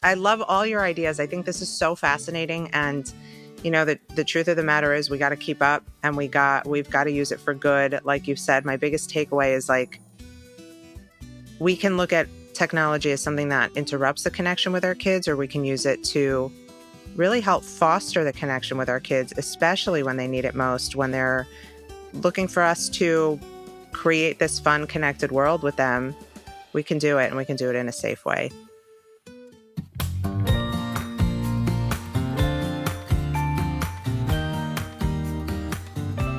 I love all your ideas. I think this is so fascinating. And, the truth of the matter is we got to keep up and we've got to use it for good. Like you said, my biggest takeaway is like, we can look at technology as something that interrupts the connection with our kids, or we can use it to really help foster the connection with our kids, especially when they need it most, when they're looking for us to create this fun, connected world with them. We can do it, and we can do it in a safe way.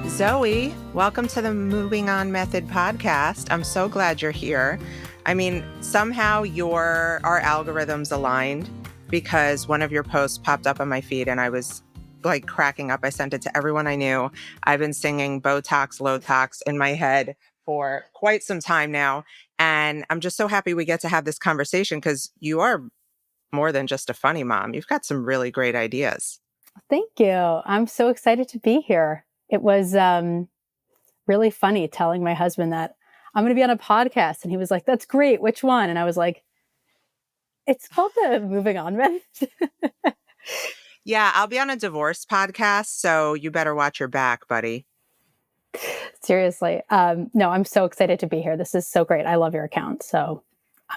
Zoe, welcome to the Moving On Method podcast. I'm so glad you're here. I mean, somehow our algorithms aligned, because one of your posts popped up on my feed and I was like cracking up. I sent it to everyone I knew. I've been singing Botox Lothox in my head for quite some time now. And I'm just so happy we get to have this conversation, because you are more than just a funny mom. You've got some really great ideas. Thank you. I'm so excited to be here. It was really funny telling my husband that I'm going to be on a podcast. And he was like, that's great. Which one? And I was like, it's called the Moving On Method. Yeah, I'll be on a divorce podcast, so you better watch your back, buddy. Seriously. No, I'm so excited to be here. This is so great. I love your account. So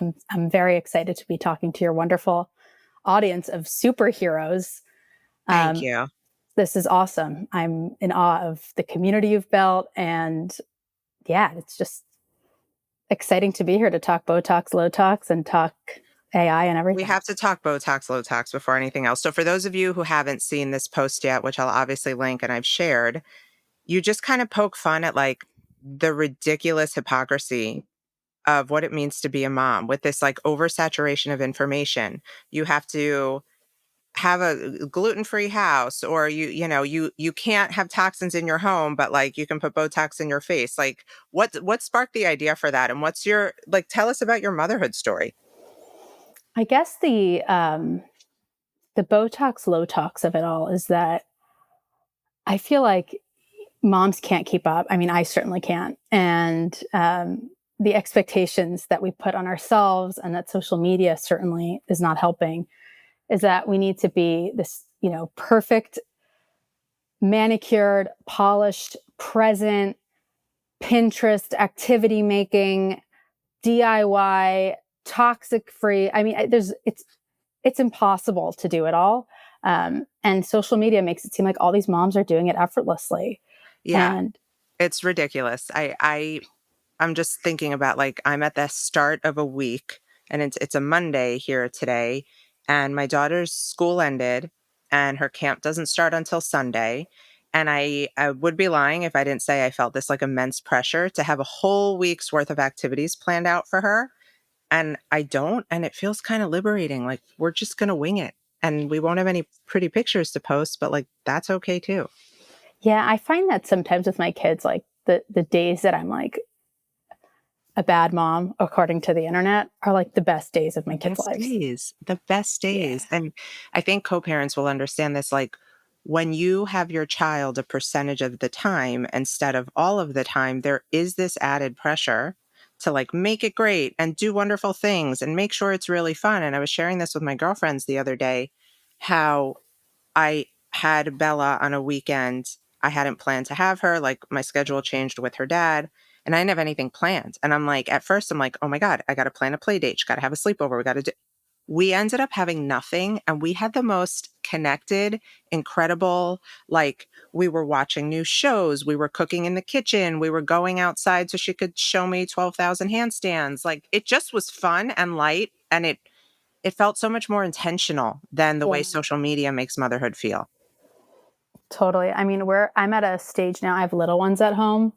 I'm very excited to be talking to your wonderful audience of superheroes. Thank you. This is awesome. I'm in awe of the community you've built. And yeah, it's just exciting to be here to talk Botox, Lothox, and talk AI and everything. We have to talk Botox Lothox before anything else. So for those of you who haven't seen this post yet, which I'll obviously link and I've shared, you just kind of poke fun at like the ridiculous hypocrisy of what it means to be a mom with this like oversaturation of information. You have to have a gluten-free house, or you can't have toxins in your home, but like you can put Botox in your face. Like what sparked the idea for that? And what's your, like, tell us about your motherhood story. I guess the Botox Lothox of it all is that I feel like moms can't keep up. I mean, I certainly can't. And the expectations that we put on ourselves and that social media certainly is not helping is that we need to be this, perfect, manicured, polished, present, Pinterest activity making, DIY, toxic free. I mean, it's impossible to do it all. And social media makes it seem like all these moms are doing it effortlessly. Yeah. And It's ridiculous. I'm just thinking about, like, I'm at the start of a week, and it's a Monday here today, and my daughter's school ended and her camp doesn't start until Sunday. And I would be lying if I didn't say I felt this like immense pressure to have a whole week's worth of activities planned out for her. And I don't, and it feels kind of liberating. Like, we're just going to wing it, and we won't have any pretty pictures to post, but like, that's okay too. yeah, I find that sometimes with my kids, like the days that I'm like a bad mom, according to the internet, are like the best days of my kids' lives. The best Yeah. days. And I think co-parents will understand this. Like, when you have your child a percentage of the time instead of all of the time, there is this added pressure to like make it great and do wonderful things and make sure it's really fun. And I was sharing this with my girlfriends the other day, how I had Bella on a weekend. I hadn't planned to have her. Like, my schedule changed with her dad, and I didn't have anything planned. And I'm like, at first, I'm like, oh my God, I got to plan a play date. Got to have a sleepover. We got to do. We ended up having nothing, and we had the most connected, incredible, like, we were watching new shows. We were cooking in the kitchen. We were going outside so she could show me 12,000 handstands. Like, it just was fun and light. And it felt so much more intentional than the way Yeah, social media makes motherhood feel. totally. I mean, I'm at a stage now, I have little ones at home,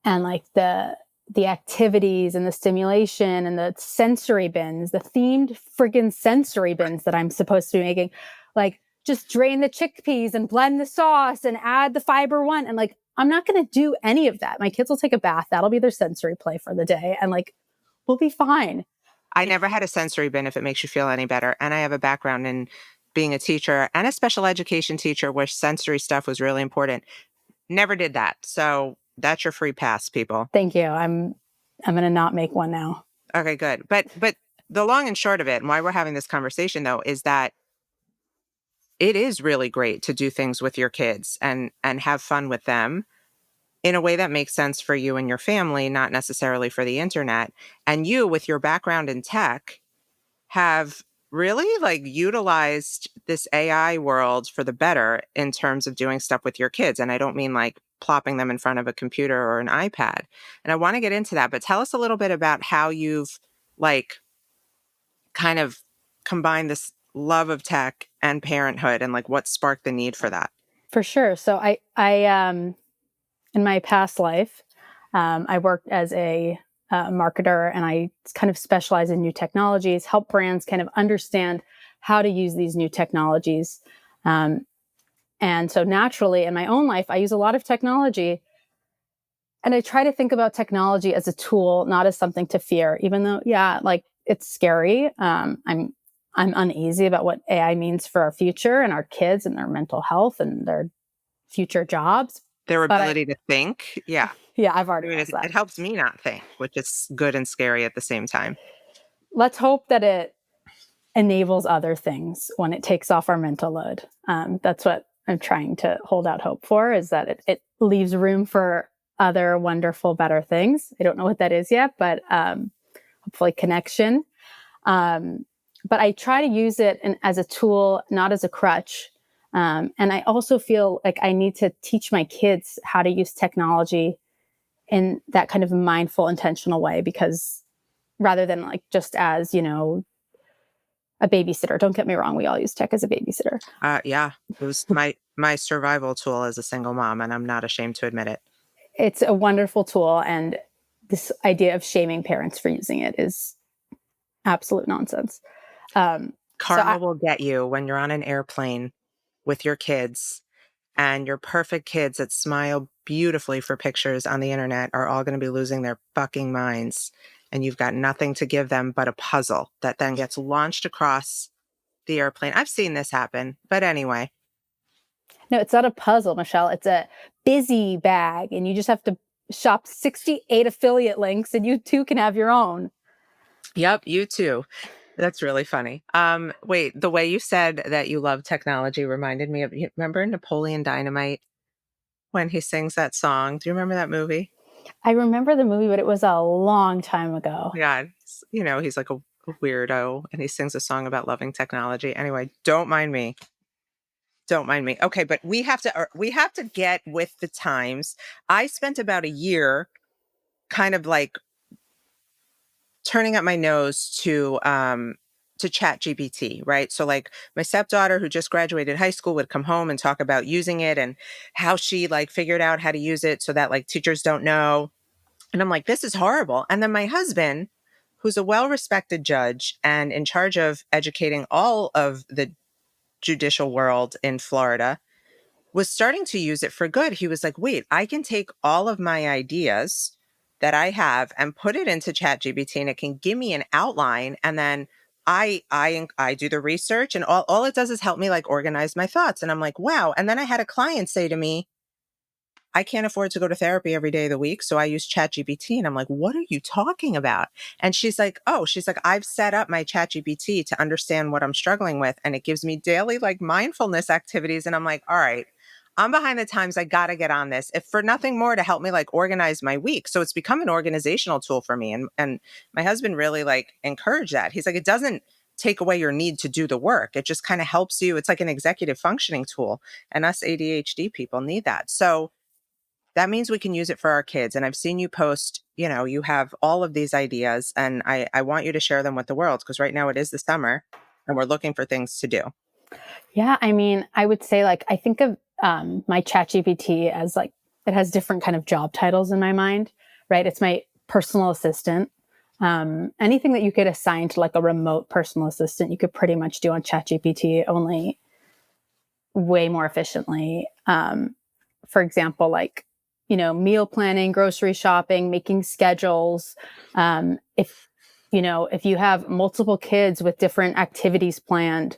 and like the activities and the stimulation and the sensory bins, the themed friggin' sensory bins that I'm supposed to be making, like just drain the chickpeas and blend the sauce and add the fiber one. And like, I'm not going to do any of that. My kids will take a bath. That'll be their sensory play for the day. And like, we'll be fine. I never had a sensory bin, if it makes you feel any better. And I have a background in being a teacher and a special education teacher where sensory stuff was really important. Never did that. So that's your free pass, people. Thank you. I'm going to not make one now. Okay, good. But The long and short of it, and why we're having this conversation though, is that it is really great to do things with your kids and have fun with them in a way that makes sense for you and your family, not necessarily for the internet. And you, with your background in tech, have really like utilized this AI world for the better in terms of doing stuff with your kids. And I don't mean like plopping them in front of a computer or an iPad. And I want to get into that, but tell us a little bit about how you've like kind of combined this love of tech and parenthood and like what sparked the need for that. For sure. So in my past life, I worked as a marketer, and I kind of specialize in new technologies, help brands kind of understand how to use these new technologies. Um, and so naturally in my own life, I use a lot of technology, and I try to think about technology as a tool, not as something to fear, even though, yeah, like it's scary. I'm uneasy about what AI means for our future and our kids and their mental health and their future jobs. Their But I, ability to think. Yeah. yeah, I've I already mean, lost it that. helps me not think, which is good and scary at the same time. Let's hope that it enables other things when it takes off our mental load. That's what I'm trying to hold out hope for, is that it leaves room for other wonderful, better things. I don't know what that is yet, but hopefully connection. But I try to use it as a tool, not as a crutch. And I also feel like I need to teach my kids how to use technology in that kind of mindful, intentional way, because rather than like just as, a babysitter. Don't get me wrong, we all use tech as a babysitter. Yeah, it was my survival tool as a single mom, and I'm not ashamed to admit it. It's a wonderful tool, and this idea of shaming parents for using it is absolute nonsense. Um, so Karma will get you when you're on an airplane with your kids, and your perfect kids that smile beautifully for pictures on the internet are all going to be losing their fucking minds. And you've got nothing to give them but a puzzle that then gets launched across the airplane. I've seen this happen, but anyway. no, it's not a puzzle, Michelle. It's a busy bag, and you just have to shop 68 affiliate links, and you too can have your own. Yep, you too. That's really funny. Wait, the way you said that you love technology reminded me of, you remember Napoleon Dynamite when he sings that song? Do you remember that movie? I remember the movie, but it was a long time ago. Yeah, he's like a weirdo and he sings a song about loving technology. Anyway, don't mind me. Don't mind me. Okay, but we have to get with the times. I spent about a year kind of like turning up my nose to ChatGPT, right? So like my stepdaughter who just graduated high school would come home and talk about using it and how she like figured out how to use it so that like teachers don't know. And I'm like, this is horrible. And then my husband, who's a well-respected judge and in charge of educating all of the judicial world in Florida, was starting to use it for good. He was like, wait, I can take all of my ideas that I have and put it into ChatGPT and it can give me an outline. And then I do the research and all it does is help me like organize my thoughts. And I'm like, wow. And then I had a client say to me, I can't afford to go to therapy every day of the week. So I use ChatGPT. And I'm like, what are you talking about? And she's like, I've set up my ChatGPT to understand what I'm struggling with. And it gives me daily like mindfulness activities. And I'm like, all right, I'm behind the times. I got to get on this, if for nothing more to help me like organize my week. So it's become an organizational tool for me. And my husband really like encouraged that. He's like, it doesn't take away your need to do the work. It just kind of helps you. It's like an executive functioning tool. And us ADHD people need that. So that means we can use it for our kids. And I've seen you post, you have all of these ideas and I want you to share them with the world because right now it is the summer and we're looking for things to do. Yeah, I mean, I would say like I think of my chat GPT as like it has different kind of job titles in my mind, right? It's my personal assistant. Anything that you could assign to like a remote personal assistant, you could pretty much do on chat GPT, only way more efficiently. For example, like, meal planning, grocery shopping, making schedules. If you have multiple kids with different activities planned,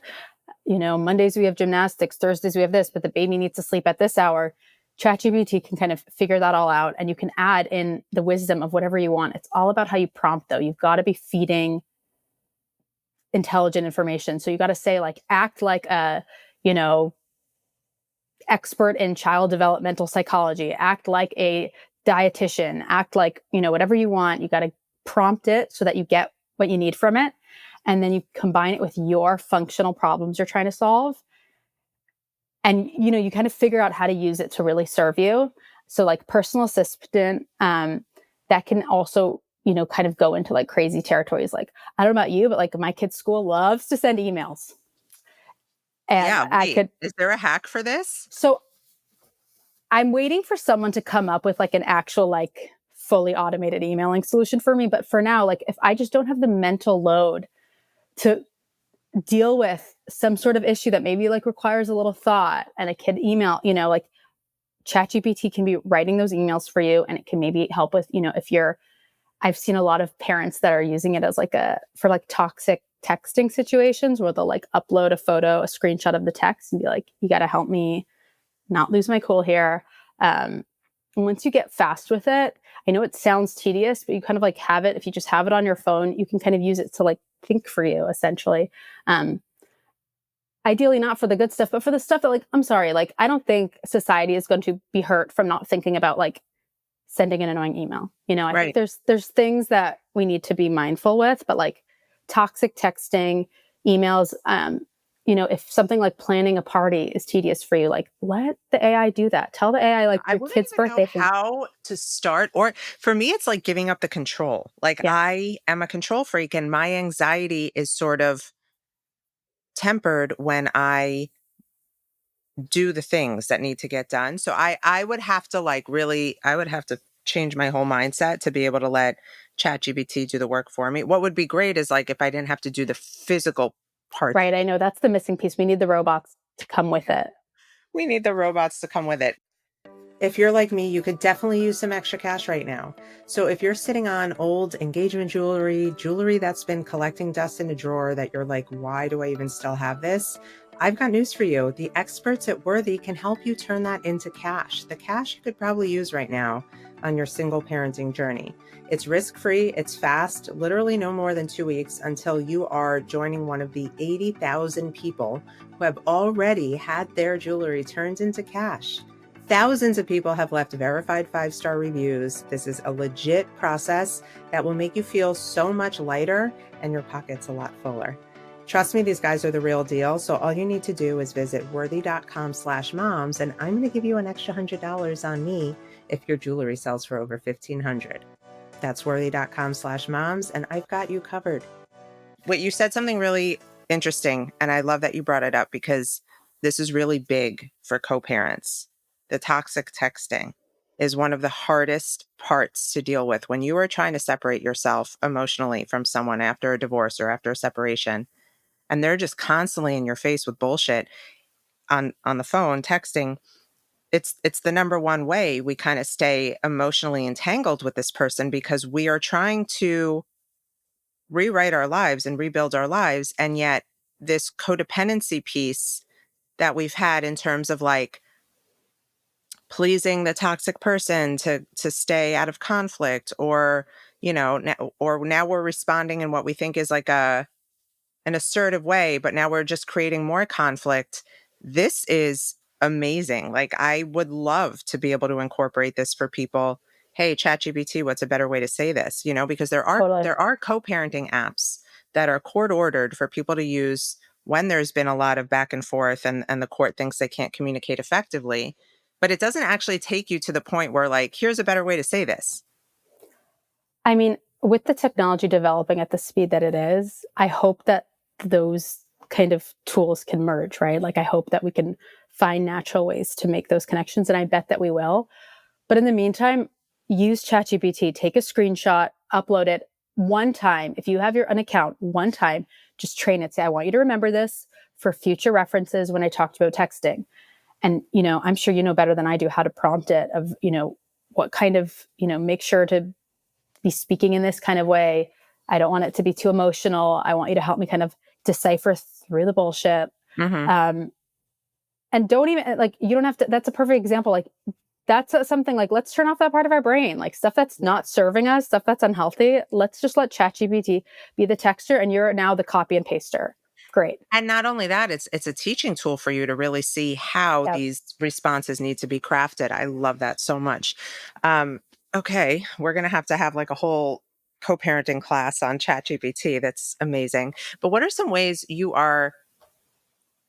Mondays we have gymnastics, Thursdays we have this, but the baby needs to sleep at this hour. ChatGPT can kind of figure that all out, and you can add in the wisdom of whatever you want. It's all about how you prompt, though. You've got to be feeding intelligent information. So you got to say like, act like a, you know, expert in child developmental psychology, act like a dietitian, act like, you know, whatever you want. You got to prompt it so that you get what you need from it. And then you combine it with your functional problems you're trying to solve. And, you know, you kind of figure out how to use it to really serve you. So like personal assistant, that can also, you know, kind of go into like crazy territories. Like, I don't know about you, but like my kid's school loves to send emails. And Yeah, I wait, could, is there a hack for this? so I'm waiting for someone to come up with like an actual, like fully automated emailing solution for me. But for now, like if I just don't have the mental load to deal with some sort of issue that maybe like requires a little thought and a kid email, you know, like ChatGPT can be writing those emails for you and it can maybe help with, you know, if you're, I've seen a lot of parents that are using it as like for like toxic texting situations where they'll like upload a photo, a screenshot of the text and be like, you got to help me not lose my cool here. And once you get fast with it, I know it sounds tedious, but you kind of like have it. If you just have it on your phone, you can kind of use it to like think for you essentially. Um, Ideally not for the good stuff, but for the stuff that like, I'm sorry, like I don't think society is going to be hurt from not thinking about like sending an annoying email. You know, I think Right. there's things that we need to be mindful with, but like toxic texting, emails, you know, if something like planning a party is tedious for you, like let the AI do that. Tell the AI like I your wouldn't kid's even know birthday thing. how to start, or for me, it's like giving up the control. Like, Yeah, I am a control freak, and my anxiety is sort of tempered when I do the things that need to get done. So I would have to like really I would have to change my whole mindset to be able to let ChatGPT do the work for me. What would be great is like if I didn't have to do the physical parts. right. I know that's the missing piece. We need the robots to come with it. We need the robots to come with it. If you're like me, you could definitely use some extra cash right now. So if you're sitting on old engagement jewelry, jewelry that's been collecting dust in a drawer that you're like, why do I even still have this? I've got news for you. The experts at Worthy can help you turn that into cash. The cash you could probably use right now on your single parenting journey. It's risk-free, it's fast, literally no more than 2 weeks until you are joining one of the 80,000 people who have already had their jewelry turned into cash. Thousands of people have left verified 5-star reviews. This is a legit process that will make you feel so much lighter and your pockets a lot fuller. Trust me, these guys are the real deal. So all you need to do is visit worthy.com/moms, and I'm going to give you an extra $100 on me if your jewelry sells for over $1,500. That's worthy.com/moms, and I've got you covered. Wait, you said something really interesting, and I love that you brought it up because this is really big for co-parents. The toxic texting is one of the hardest parts to deal with when you are trying to separate yourself emotionally from someone after a divorce or after a separation, and they're just constantly in your face with bullshit on the phone texting. It's the number one way we kind of stay emotionally entangled with this person because we are trying to rewrite our lives and rebuild our lives. And yet, this codependency piece that we've had in terms of like pleasing the toxic person to stay out of conflict, or or now we're responding in what we think is like an assertive way, but now we're just creating more conflict. This is amazing. Like, I would love to be able to incorporate this for people. Hey, ChatGPT, what's a better way to say this? Because there are Totally. there are co-parenting apps that are court ordered for people to use when there's been a lot of back and forth and the court thinks they can't communicate effectively. But it doesn't actually take you to the point where like, here's a better way to say this. I mean, with the technology developing at the speed that it is, I hope that those kind of tools can merge, right? Like, I hope that we can find natural ways to make those connections. And I bet that we will. But in the meantime, use ChatGPT, take a screenshot, upload it one time. If you have an account, one time, just train it. Say, I want you to remember this for future references when I talked about texting. And, I'm sure you know better than I do how to prompt it of, what kind of, make sure to be speaking in this kind of way. I don't want it to be too emotional. I want you to help me kind of decipher through the bullshit. Hmm. Um, and don't even like, you don't have to, that's a perfect example. Like, that's something like, let's turn off that part of our brain, like stuff that's not serving us, stuff that's unhealthy. Let's just let ChatGPT be the texter, and you're now the copy and paster. Great. And not only that, it's a teaching tool for you to really see how Yep. these responses need to be crafted. I love that so much. Um, okay, we're gonna have to have like a whole co-parenting class on ChatGPT. That's amazing. But what are some ways you are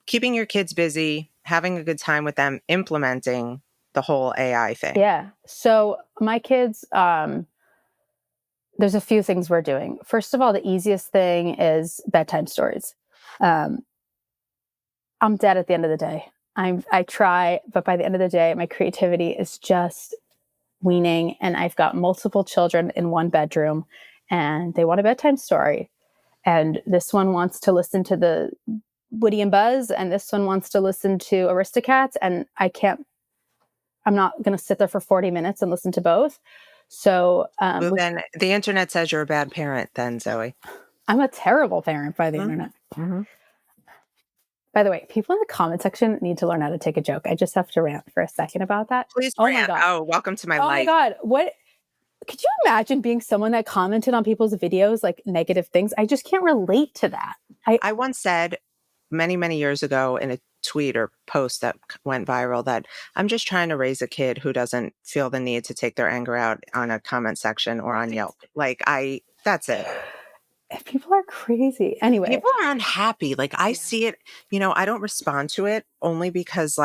keeping your kids busy, having a good time with them, implementing the whole AI thing? Yeah. So my kids, there's a few things we're doing. First of all, the easiest thing is bedtime stories. Um, I'm dead at the end of the day. I try, but by the end of the day, my creativity is just weaning, and I've got multiple children in one bedroom, and they want a bedtime story. And this one wants to listen to the Woody and Buzz, and this one wants to listen to Aristocats, and I'm not going to sit there for 40 minutes and listen to both. So Well, then the internet says you're a bad parent, then Zoe. I'm a terrible parent by the Mhm. internet. Mhm. By the way, people in the comment section need to learn how to take a joke. I just have to rant for a second about that. Please Oh my rant. God. Oh, welcome to my Oh my life. God. What could you imagine being someone that commented on people's videos like negative things? I just can't relate to that. I once said many, many years ago in a tweet or post that went viral that I'm just trying to raise a kid who doesn't feel the need to take their anger out on a comment section or on Yelp. That's it. People are crazy. Anyway, People are unhappy. Like I yeah. see it, I don't respond to it only because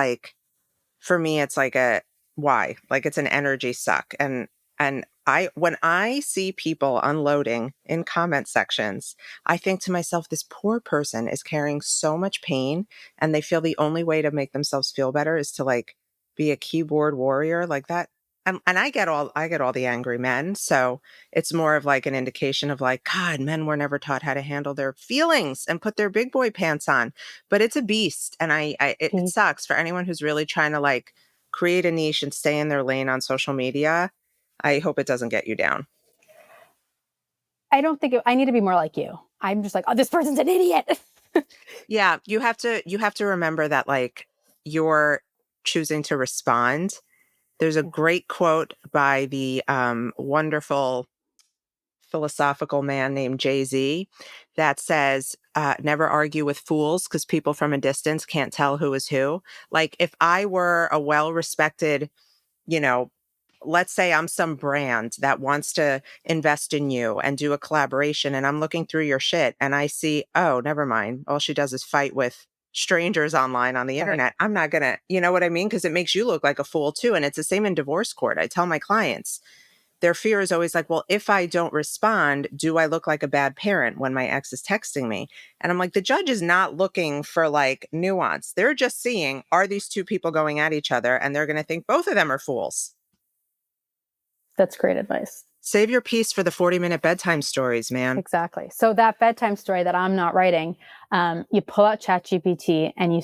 for me it's like a why? Like it's an energy suck. And I when I see people unloading in comment sections, I think to myself, this poor person is carrying so much pain and they feel the only way to make themselves feel better is to like be a keyboard warrior like that. And I get all the angry men. So it's more of like an indication of like, God, men were never taught how to handle their feelings and put their big boy pants on. But it's a beast. And it Peace. sucks for anyone who's really trying to like create a niche and stay in their lane on social media. I hope it doesn't get you down. I don't think I need to be more like you. I'm just like, oh, this person's an idiot. Yeah, you have to remember that like you're choosing to respond. There's a great quote by the wonderful philosophical man named Jay-Z that says, never argue with fools because people from a distance can't tell who is who. Like if I were a well-respected, you know, let's say I'm some brand that wants to invest in you and do a collaboration and I'm looking through your shit and I see, oh, never mind. All she does is fight with strangers online on the Right. internet. I'm not gonna, you know what I mean? Because it makes you look like a fool too. And it's the same in divorce court. I tell my clients, their fear is always like, well, if I don't respond, do I look like a bad parent when my ex is texting me? And I'm like, the judge is not looking for like nuance. They're just seeing, are these two people going at each other? And they're going to think both of them are fools. That's great advice. Save your piece for the 40-minute bedtime stories, man. Exactly. So that bedtime story that I'm not writing, you pull out ChatGPT and you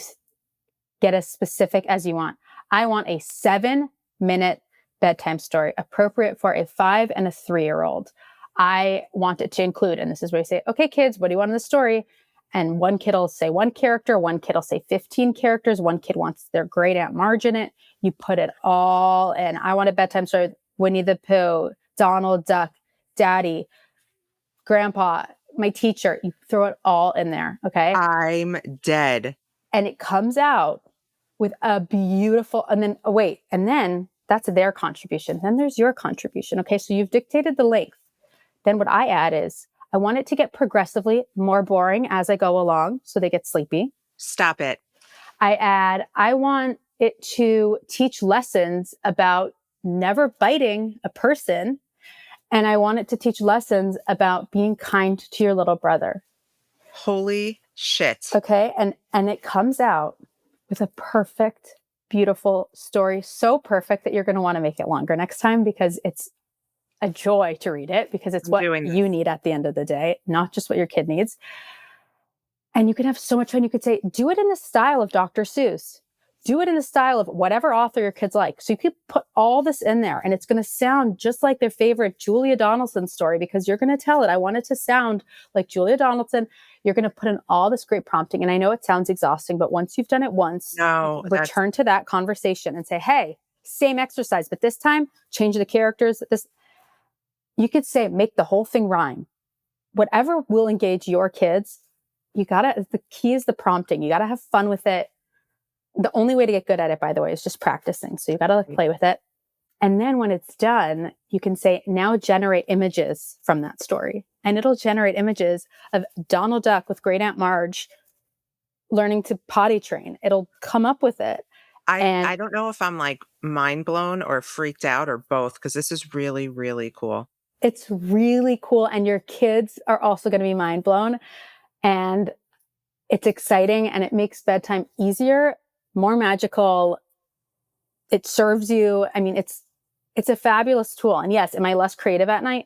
get as specific as you want. I want a 7-minute bedtime story appropriate for a 5 and a 3-year-old. I want it to include, and this is where you say, okay, kids, what do you want in the story? And one kid will say one character, one kid will say 15 characters, one kid wants their great Aunt Marge in it. You put it all in. I want a bedtime story, Winnie the Pooh, Donald Duck, Daddy, Grandpa, my teacher. You throw it all in there, okay? I'm dead. And it comes out with a beautiful, and then, oh, wait, and then that's their contribution. Then there's your contribution. Okay. So you've dictated the length. Then what I add is I want it to get progressively more boring as I go along. So they get sleepy. Stop it. I want it to teach lessons about never biting a person. And I want it to teach lessons about being kind to your little brother. Holy shit. Okay. And it comes out with a perfect, beautiful story. So perfect that you're going to want to make it longer next time because it's a joy to read it because it's I'm what doing you this. need at the end of the day, not just what your kid needs. And you can have so much fun. You could say, do it in the style of Dr. Seuss. Do it in the style of whatever author your kids like. So you could put all this in there and it's going to sound just like their favorite Julia Donaldson story because you're going to tell it. I want it to sound like Julia Donaldson. You're going to put in all this great prompting. And I know it sounds exhausting, but once you've done it once, No, return to that conversation and say, hey, same exercise, but this time change the characters. This, you could say, make the whole thing rhyme. Whatever will engage your kids, you gotta, the key is the prompting. You gotta have fun with it. The only way to get good at it, by the way, is just practicing. So you gotta like play with it. And then when it's done, you can say, now generate images from that story. And it'll generate images of Donald Duck with Great Aunt Marge learning to potty train. It'll come up with it. And I don't know if I'm like mind blown or freaked out or both because this is really, really cool. it's really cool. And your kids are also going to be mind blown. And it's exciting and it makes bedtime easier, more magical. It serves you. I mean, it's a fabulous tool. And yes, am I less creative at night?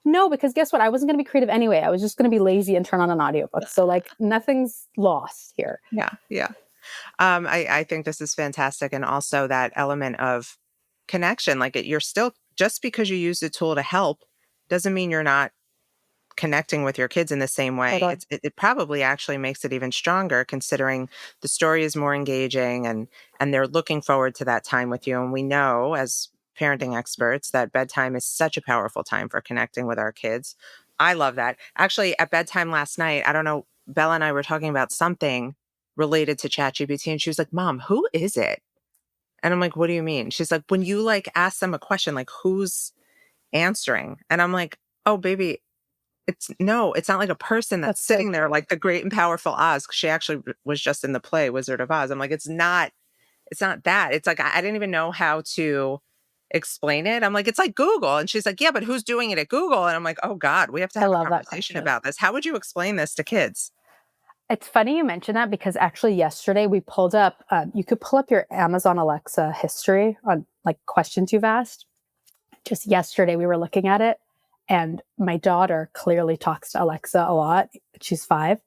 No, because guess what? I wasn't going to be creative anyway. I was just going to be lazy and turn on an audiobook. So like nothing's lost here. Yeah, yeah. I think this is fantastic, and also that element of connection. Like you're still just because you use the tool to help doesn't mean you're not connecting with your kids in the same way. Totally. It probably actually makes it even stronger considering the story is more engaging and they're looking forward to that time with you. And we know as parenting experts that bedtime is such a powerful time for connecting with our kids. I love that. Actually, at bedtime last night, I don't know, Bella and I were talking about something related to ChatGPT and she was like, "Mom, who is it?" And I'm like, "What do you mean?" She's like, "When you like ask them a question, like who's answering?" And I'm like, "Oh, baby, it's not like a person that's That's so sitting there like the great and powerful Oz." 'Cause she actually was just in the play Wizard of Oz. I'm like, it's not that. It's like I didn't even know how to explain it. I'm like, "It's like Google." And she's like, "Yeah, but who's doing it at Google?" And I'm like, "Oh God, we have to I have a love that conversation question. about this. How would you explain this to kids?" It's funny you mention that because actually yesterday we pulled up, you could pull up your Amazon Alexa history on like questions you've asked. Just yesterday we were looking at it and my daughter clearly talks to Alexa a lot. She's 5.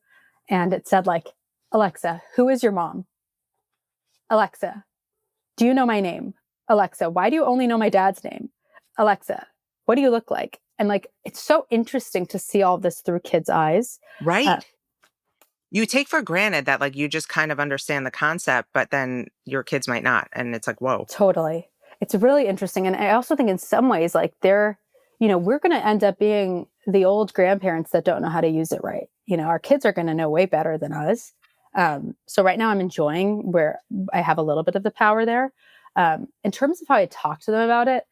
And it said like, Alexa, who is your mom? Alexa, do you know my name? Alexa, why do you only know my dad's name? Alexa, what do you look like? And like, it's so interesting to see all this through kids' eyes. Uh, Right. You take for granted that like you just kind of understand the concept, but then your kids might not. And it's like, whoa. Totally. It's really interesting. And I also think in some ways, like they're, we're going to end up being the old grandparents that don't know how to use it right. Our kids are going to know way better than us. So right now I'm enjoying where I have a little bit of the power there. In terms of how I talk to them about it,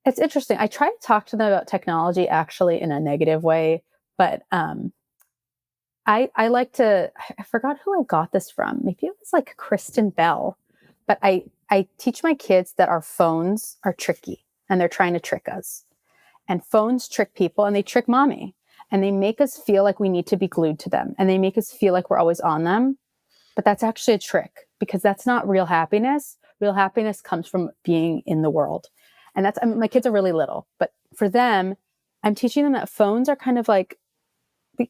it's interesting. I try to talk to them about technology actually in a negative way, but I like to, I forgot who I got this from. Maybe it was like Kristen Bell, but I teach my kids that our phones are tricky and they're trying to trick us. And phones trick people and they trick mommy and they make us feel like we need to be glued to them and they make us feel like we're always on them. But that's actually a trick because that's not real happiness. Real happiness comes from being in the world. And that's, I mean, my kids are really little, but for them, I'm teaching them that phones are kind of like,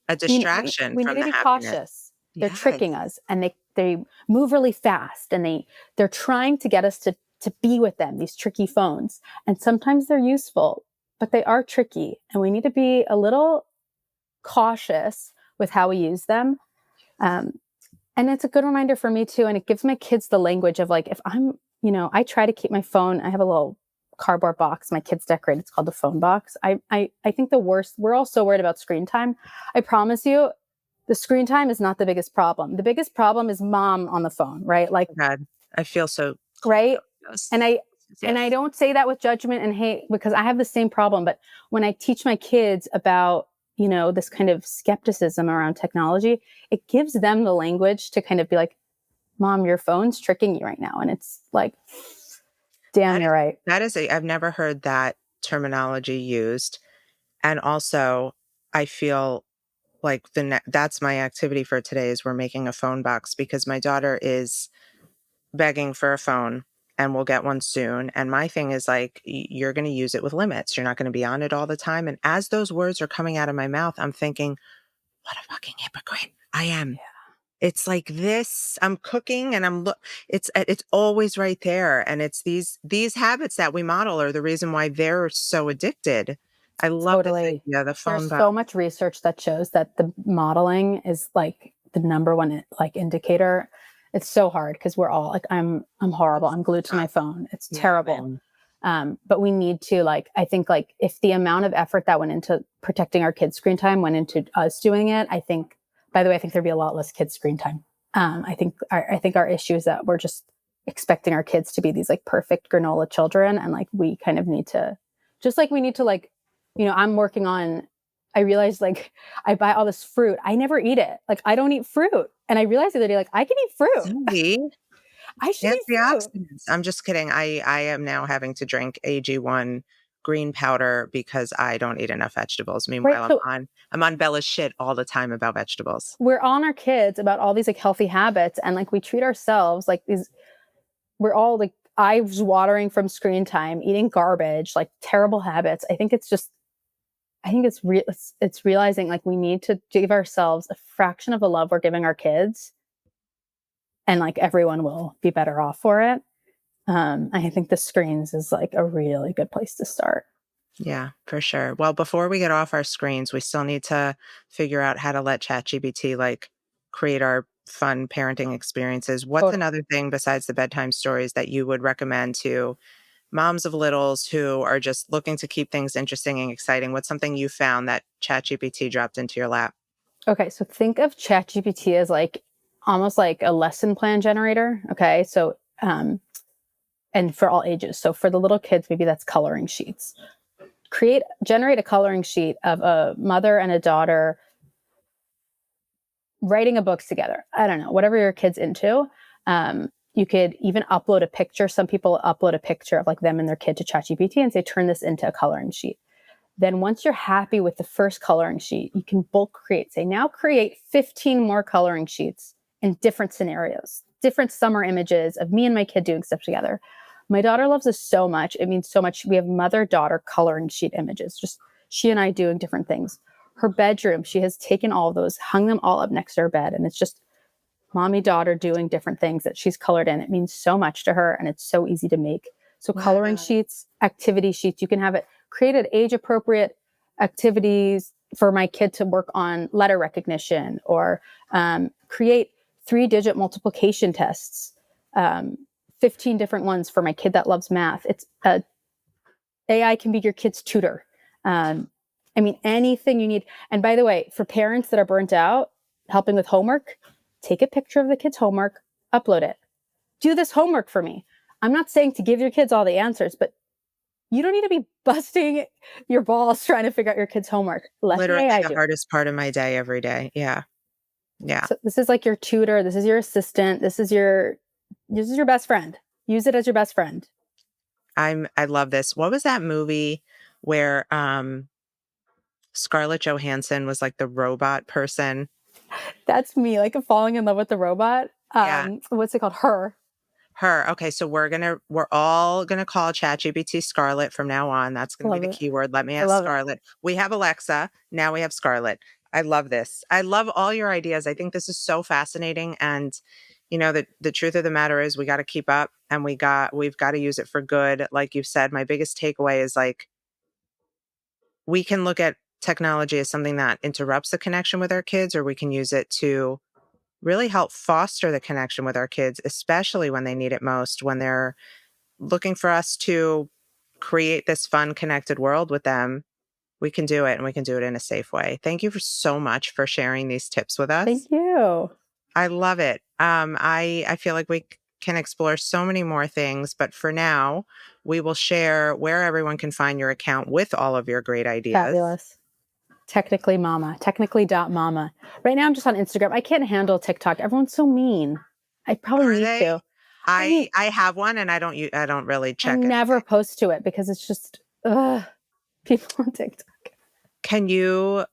A distraction we need from to the be happiness. cautious. They're Yes. tricking us and they move really fast and they're trying to get us to be with them, these tricky phones. And sometimes they're useful, but they are tricky and we need to be a little cautious with how we use them. Um, and it's a good reminder for me too. And it gives my kids the language of like, if I'm, I try to keep my phone, I have a little cardboard box my kids decorate. It's called the phone box. I think the worst, we're all so worried about screen time. I promise you, the screen time is not the biggest problem. The biggest problem is mom on the phone, right? Like, Oh God, I feel so right. yes. And I Yes. don't say that with judgment and hate because I have the same problem. But when I teach my kids about, this kind of skepticism around technology, it gives them the language to kind of be like, Mom, your phone's tricking you right now. And it's like, damn, That is you're right. I've never heard that terminology used. And also, I feel like that's my activity for today is we're making a phone box because my daughter is begging for a phone and we'll get one soon. And my thing is like, you're going to use it with limits. You're not going to be on it all the time. And as those words are coming out of my mouth, I'm thinking, what a fucking hypocrite I am. It's like this, I'm cooking and it's always right there. And it's these habits that we model are the reason why they're so addicted. I love this Totally. idea, the There's phone box. so much research that shows that the modeling is like the number one like indicator. It's so hard because we're all like, I'm horrible. I'm glued to my Tough. phone. It's Yeah, terrible. man. But we need to like, I think like if the amount of effort that went into protecting our kids' screen time went into us doing it, I think, by the way, I think there'd be a lot less kids' screen time. I think our issue is that we're just expecting our kids to be these like perfect granola children. And like, we kind of need to, just like we need to like, I'm working on, I realized like I buy all this fruit. I never eat it. Like I don't eat fruit. And I realized the other day, like I can eat fruit. See? I should eat fruit. Antioxidants. I'm just kidding. I am now having to drink AG1 green powder because I don't eat enough vegetables. Right. Meanwhile, So I'm on Bella's shit all the time about vegetables. we're on our kids about all these like healthy habits, and like we treat ourselves like these, we're all like eyes watering from screen time, eating garbage, like terrible habits. I think it's just, I think it's realizing like we need to give ourselves a fraction of the love we're giving our kids, and like everyone will be better off for it. I think the screens is like a really good place to start. Yeah, for sure. Well, before we get off our screens, we still need to figure out how to let ChatGPT like create our fun parenting experiences. What's Totally. another thing besides the bedtime stories that you would recommend to moms of littles who are just looking to keep things interesting and exciting? What's something you found that ChatGPT dropped into your lap? Okay, so think of ChatGPT as like almost like a lesson plan generator. Okay, so and for all ages. So for the little kids, maybe that's coloring sheets. Generate a coloring sheet of a mother and a daughter writing a book together. I don't know, whatever your kid's into. You could even upload a picture. Some people upload a picture of like them and their kid to ChatGPT and say, turn this into a coloring sheet. Then once you're happy with the first coloring sheet, you can bulk create. Say, now create 15 more coloring sheets in different scenarios, different summer images of me and my kid doing stuff together. My daughter loves this so much. It means so much. We have mother-daughter coloring sheet images, just she and I doing different things. Her bedroom, she has taken all of those, hung them all up next to her bed, and it's just mommy daughter doing different things that she's colored in. It means so much to her, and it's so easy to make. So coloring Wow. sheets, activity sheets, you can have it created age appropriate activities for my kid to work on letter recognition, or create 3-digit multiplication tests, um, 15 different ones for my kid that loves math. It's AI can be your kid's tutor. I mean, anything you need. And by the way, for parents that are burnt out, helping with homework, take a picture of the kid's homework, upload it. Do this homework for me. I'm not saying to give your kids all the answers, but you don't need to be busting your balls trying to figure out your kid's homework. Let the Literally AI the do it. hardest part of my day every day. Yeah. Yeah. So this is like your tutor. This is your assistant. This is your best friend. Use it as your best friend. I love this. What was that movie where Scarlett Johansson was like the robot person? That's me, like falling in love with the robot. Yeah. What's it called? Her. Her. Okay, so we're all gonna call ChatGPT Scarlett from now on. That's I gonna be love the it. keyword. Let me I ask love it. Scarlett. We have Alexa. Now we have Scarlett. I love this. I love all your ideas. I think this is so fascinating. And the truth of the matter is we got to keep up, and we've got to use it for good. Like you said, my biggest takeaway is like we can look at technology as something that interrupts the connection with our kids, or we can use it to really help foster the connection with our kids, especially when they need it most, when they're looking for us to create this fun, connected world with them. We can do it, and we can do it in a safe way. Thank you for so much for sharing these tips with us. Thank you. I love it. I feel like we can explore so many more things, but for now, we will share where everyone can find your account with all of your great ideas. Fabulous. Technically mama. Technically dot mama. Right now I'm just on Instagram. I can't handle TikTok. Everyone's so mean. I probably Are need they? to. I I mean, I have one, and I don't really I check never anything. post to it because it's just people on TikTok. Can you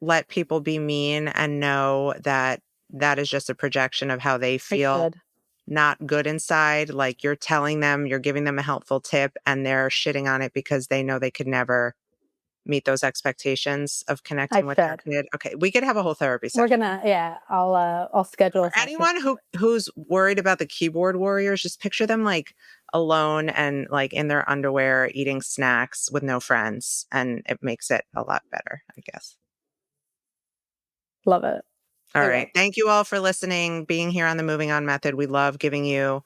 let people be mean and know that that is just a projection of how they I feel should. not good inside? Like you're telling them, you're giving them a helpful tip, and they're shitting on it because they know they could never meet those expectations of I connecting with their should. kid. Okay, we could have a whole therapy We're session. gonna, yeah, I'll schedule For a session. anyone who's worried about the keyboard warriors, just picture them like alone and like in their underwear eating snacks with no friends, and it makes it a lot better, I guess. Love it. All right. Okay. Thank you all for listening, being here on the Moving On Method. We love giving you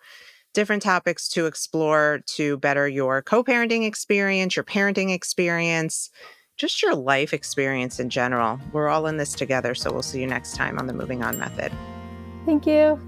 different topics to explore to better your co-parenting experience, your parenting experience, just your life experience in general. We're all in this together, so we'll see you next time on the Moving On Method. Thank you.